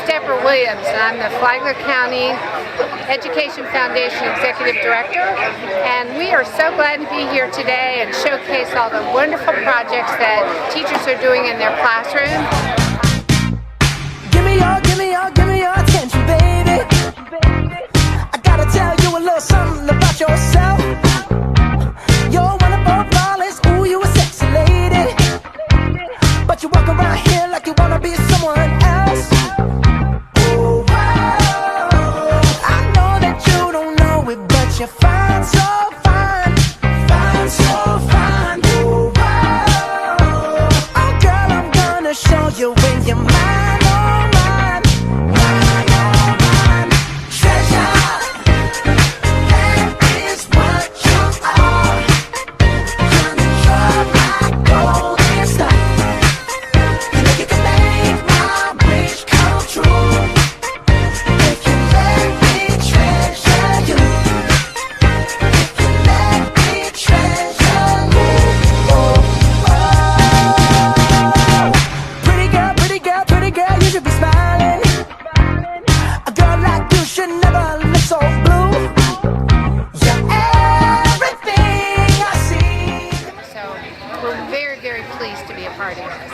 Deborah Williams, and I'm the Flagler County Education Foundation Executive Director, and we are so glad to be here today and showcase all the wonderful projects that teachers are doing in their classroom. Give me your attention, baby. I gotta tell you a little something about yourself. You're wonderful, flawless, ooh, you a sexy lady. But you walk around here like you wanna be someone else. Ooh, wow. I know that you don't know it, but you're fine, so fine. Fine, so fine. Ooh, wow. Oh, girl, I'm gonna show you when you're mine, oh, mine. Mine, oh, mine. Treasure, that is what you are. You're my golden star. You can make my wish come true. If you let me treasure you. If you let me treasure you. Oh, oh. Pretty girl, you should be smiling. A girl like you should never look so blue. You're everything I see. So we're very, very pleased to be a part of this.